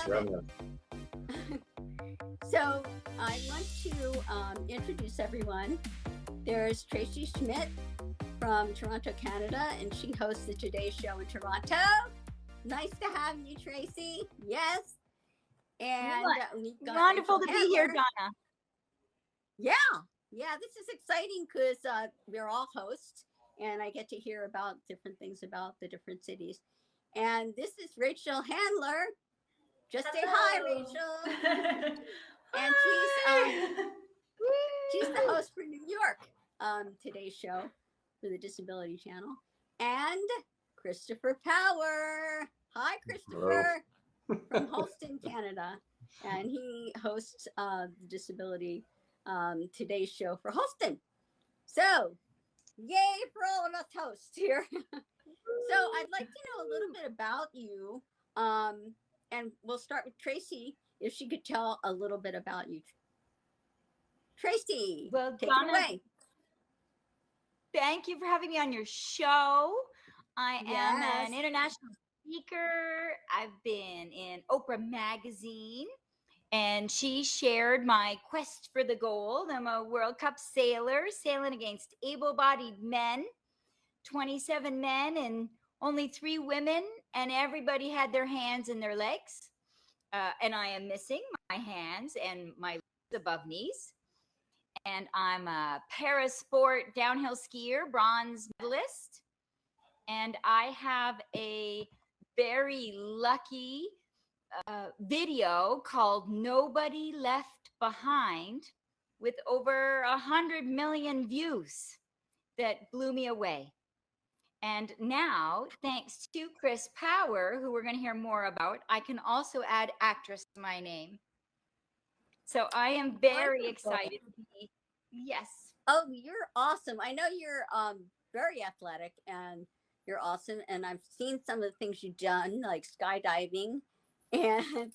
for having us. So I want to introduce everyone. There's Tracy Schmidt from Toronto, Canada, and she hosts the Today Show in Toronto. Nice to have you, Tracy. Yes. And we've got wonderful Rachel to be here, Handler. Donna. Yeah, this is exciting because we're all hosts, and I get to hear about different things about the different cities. And this is Rachel Handler. Just say hi, Rachel. And she's the host for New York Today Show for the Disability Channel. And Christopher Power. Hi, Christopher. From Holston, Canada. And he hosts the Disability Today Show for Holston. So, yay for all of us hosts here. So I'd like to know a little bit about you. And we'll start with Tracy, if she could tell a little bit about you. Tracy, well, take Donna, it away. Thank you for having me on your show. I am Yes. an international speaker. I've been in Oprah Magazine, and she shared my quest for the gold. I'm a World Cup sailor, sailing against able-bodied men, 27 men and only 3 women, and everybody had their hands and their legs. And I am missing my hands and my legs above knees. And I'm a parasport downhill skier, bronze medalist. And I have a very lucky video called Nobody Left Behind with over 100 million views that blew me away. And now, thanks to Chris Power, who we're going to hear more about, I can also add actress to my name. So I am very excited to be. Yes. Oh, you're awesome. I know you're very athletic and you're awesome. And I've seen some of the things you've done, like skydiving. And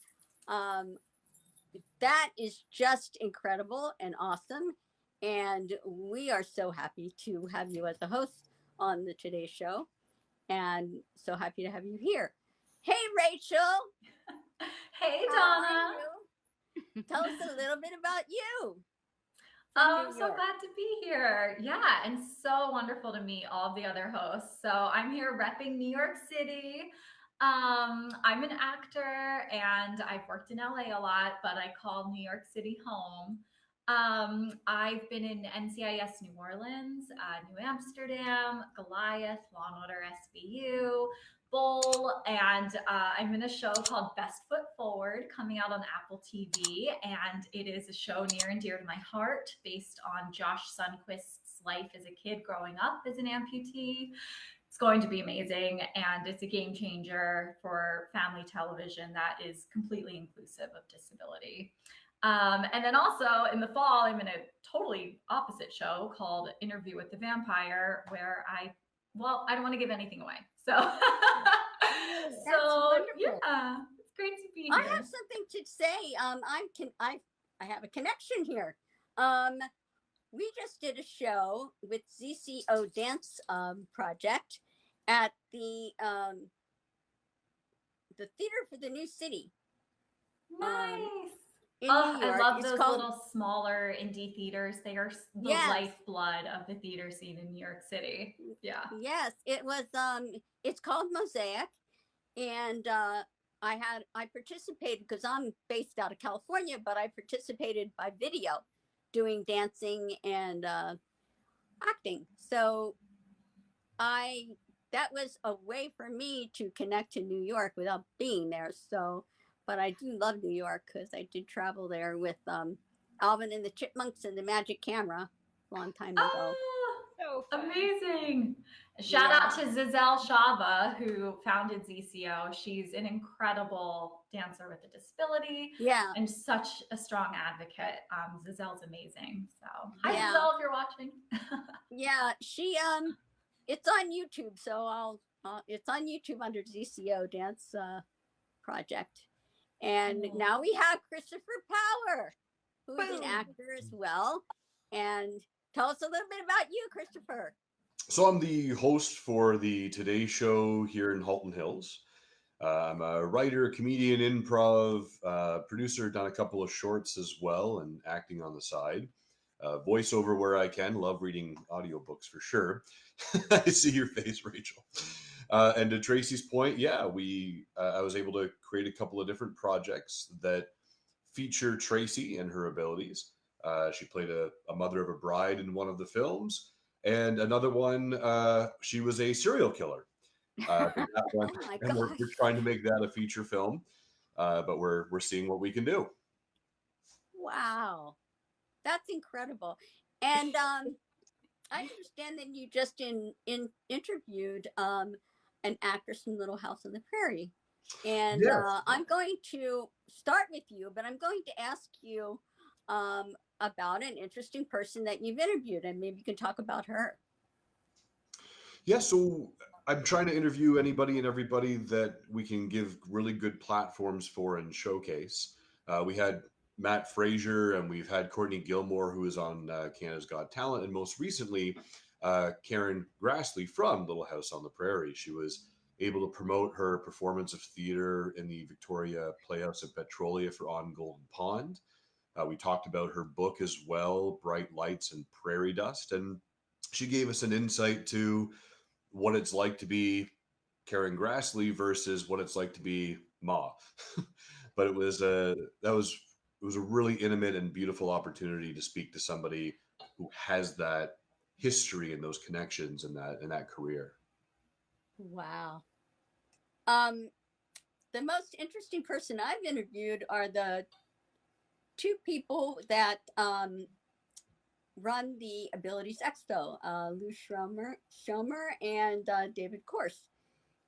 that is just incredible and awesome. And we are so happy to have you as a host on the Today Show. And so happy to have you here. Hey, Rachel. Hey, How Donna. are you? Tell us a little bit about you. I'm so glad to be here. Yeah, and so wonderful to meet all of the other hosts. So I'm here repping New York City. I'm an actor and I've worked in LA a lot, but I call New York City home. I've been in NCIS New Orleans, New Amsterdam, Goliath, Law and Order SVU, Bull, and I'm in a show called Best Foot Forward coming out on Apple TV, and it is a show near and dear to my heart based on Josh Sundquist's life as a kid growing up as an amputee. It's going to be amazing, and it's a game changer for family television that is completely inclusive of disability. And then also in the fall, I'm in a totally opposite show called Interview with the Vampire, where I don't want to give anything away. So, yeah, it's great to be here. I have something to say. I have a connection here. We just did a show with ZCO Dance Project at the Theater for the New City. Nice. In New York. I love those little smaller indie theaters. They are the lifeblood of the theater scene in New York City. Yeah. Yes, it was. It's called Mosaic, and I participated because I'm based out of California, but I participated by video, doing dancing and acting. So that was a way for me to connect to New York without being there. So. But I do love New York because I did travel there with Alvin and the Chipmunks and the Magic Camera a long time ago. Oh, so amazing. Shout out to Zizelle Shava, who founded ZCO. She's an incredible dancer with a disability and such a strong advocate. Zizelle's amazing. So hi, Zizelle, if you're watching. She it's on YouTube. So it's on YouTube under ZCO Dance Project. And now we have Christopher Power, who is an actor as well. And tell us a little bit about you, Christopher. So I'm the host for the Today Show here in Halton Hills. I'm a writer, comedian, improv, producer, done a couple of shorts as well, and acting on the side. Voiceover where I can. Love reading audiobooks for sure. I see your face, Rachel. And to Tracy's point, yeah, I was able to create a couple of different projects that feature Tracy and her abilities. She played a mother of a bride in one of the films, and another one, she was a serial killer. In that one, Oh my and we're gosh. trying to make that a feature film, but we're seeing what we can do. Wow. That's incredible. And I understand that you just interviewed an actress from Little House on the Prairie. And Yes. I'm going to start with you, but I'm going to ask you about an interesting person that you've interviewed, and maybe you can talk about her. Yeah, so I'm trying to interview anybody and everybody that we can give really good platforms for and showcase. We had Matt Frazier, and we've had Courtney Gilmore, who is on Canada's Got Talent, and most recently, Karen Grassley from Little House on the Prairie. She was able to promote her performance of theater in the Victoria Playhouse at Petrolia for On Golden Pond. We talked about her book as well, Bright Lights and Prairie Dust, and she gave us an insight to what it's like to be Karen Grassley versus what it's like to be Ma. But it was a really intimate and beautiful opportunity to speak to somebody who has that history and those connections in that career. Wow. The most interesting person I've interviewed are the two people that run the Abilities Expo, Lou Schomer and David Korse.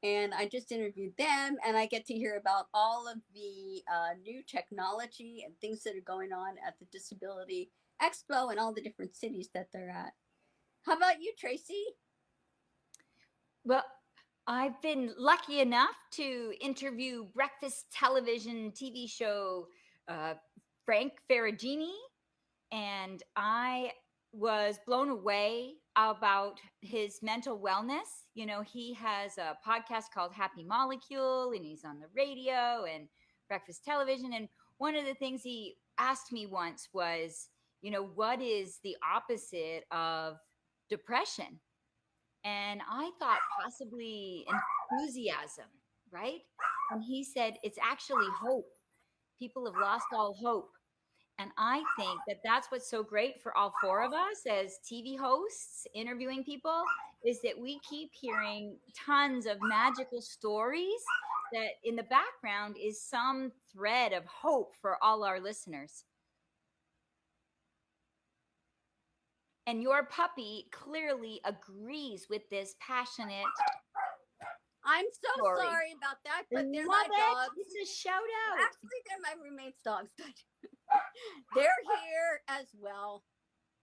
And I just interviewed them, and I get to hear about all of the new technology and things that are going on at the Disability Expo and all the different cities that they're at. How about you, Tracy? Well, I've been lucky enough to interview breakfast television TV show Frank Ferragini, and I was blown away about his mental wellness. You know, he has a podcast called Happy Molecule, and he's on the radio and breakfast television. And one of the things he asked me once was, you know, what is the opposite of depression? And I thought possibly enthusiasm, right? And he said it's actually hope. People have lost all hope. And I think that that's what's so great for all four of us as TV hosts interviewing people is that we keep hearing tons of magical stories that in the background is some thread of hope for all our listeners. And your puppy clearly agrees with this passionate. I'm so story. Sorry about that, but they're Love my dogs. It's a shout out. Actually, they're my roommate's dogs, but they're here as well.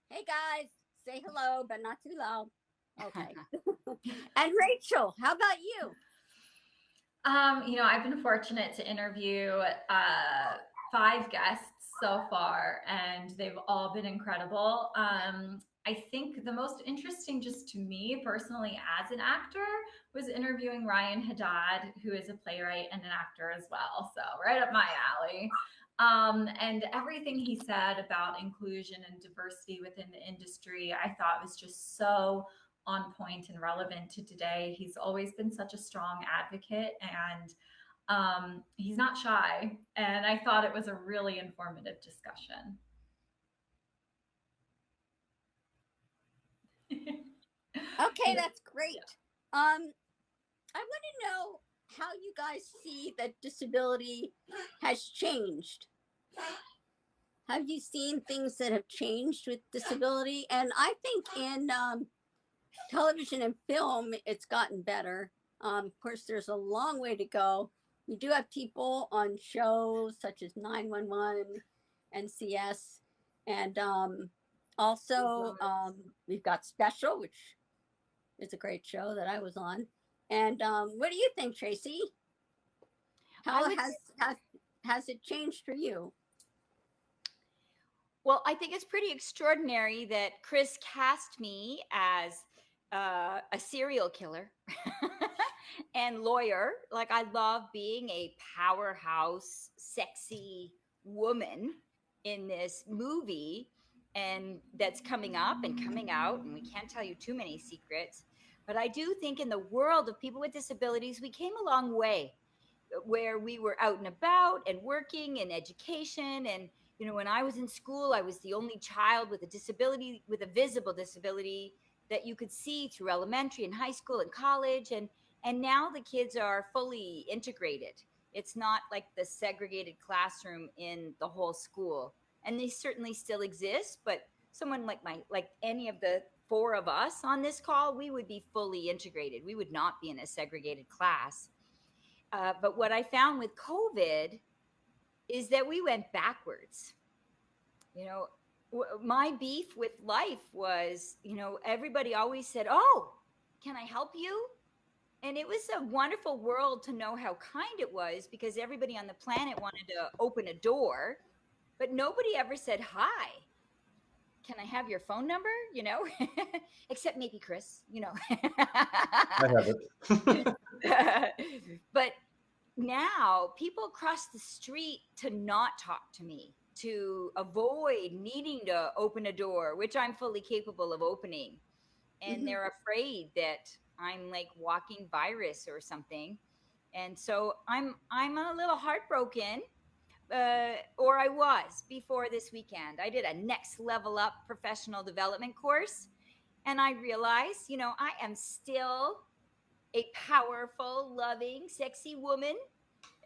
Hey guys, say hello, but not too loud. Okay. And Rachel, how about you? You know, I've been fortunate to interview 5 guests so far, and they've all been incredible. I think the most interesting, just to me personally as an actor, was interviewing Ryan Haddad, who is a playwright and an actor as well. So right up my alley. And everything he said about inclusion and diversity within the industry, I thought was just so on point and relevant to today. He's always been such a strong advocate, and he's not shy. And I thought it was a really informative discussion. Okay, that's great. I want to know how you guys see that disability has changed. Have you seen things that have changed with disability? And I think in television and film, it's gotten better. Of course, there's a long way to go. We do have people on shows such as 911, NCS, and also we've got Special, which is a great show that I was on. And what do you think, Tracy? How has it changed for you? Well, I think it's pretty extraordinary that Chris cast me as a serial killer. and lawyer. Like, I love being a powerhouse, sexy woman in this movie, and that's coming up and coming out, and we can't tell you too many secrets. But I do think in the world of people with disabilities, we came a long way, where we were out and about and working in education. And, you know, when I was in school, I was the only child with a disability, with a visible disability, that you could see through elementary and high school and college. And now the kids are fully integrated. It's not like the segregated classroom in the whole school. And they certainly still exist, but someone like any of the four of us on this call, we would be fully integrated. We would not be in a segregated class. But what I found with COVID is that we went backwards. You know, my beef with life was, you know, everybody always said, "Oh, can I help you?" And it was a wonderful world to know how kind it was, because everybody on the planet wanted to open a door, but nobody ever said, "Hi, can I have your phone number?" You know, except maybe Chris, you know. I have it. But now people cross the street to not talk to me, to avoid needing to open a door, which I'm fully capable of opening. And they're afraid that I'm like walking virus or something. And so I'm a little heartbroken, or I was before this weekend. I did a next level up professional development course, and I realized, you know, I am still a powerful, loving, sexy woman.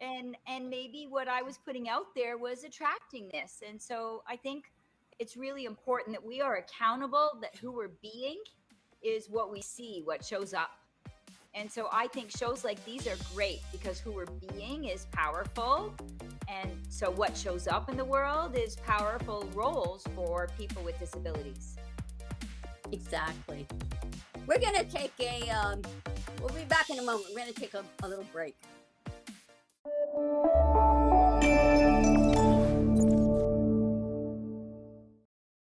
And maybe what I was putting out there was attracting this. And so I think it's really important that we are accountable, that who we're being is what we see, what shows up. And so I think shows like these are great, because who we're being is powerful. And so what shows up in the world is powerful roles for people with disabilities. Exactly. We're going to take we'll be back in a moment. We're going to take a little break.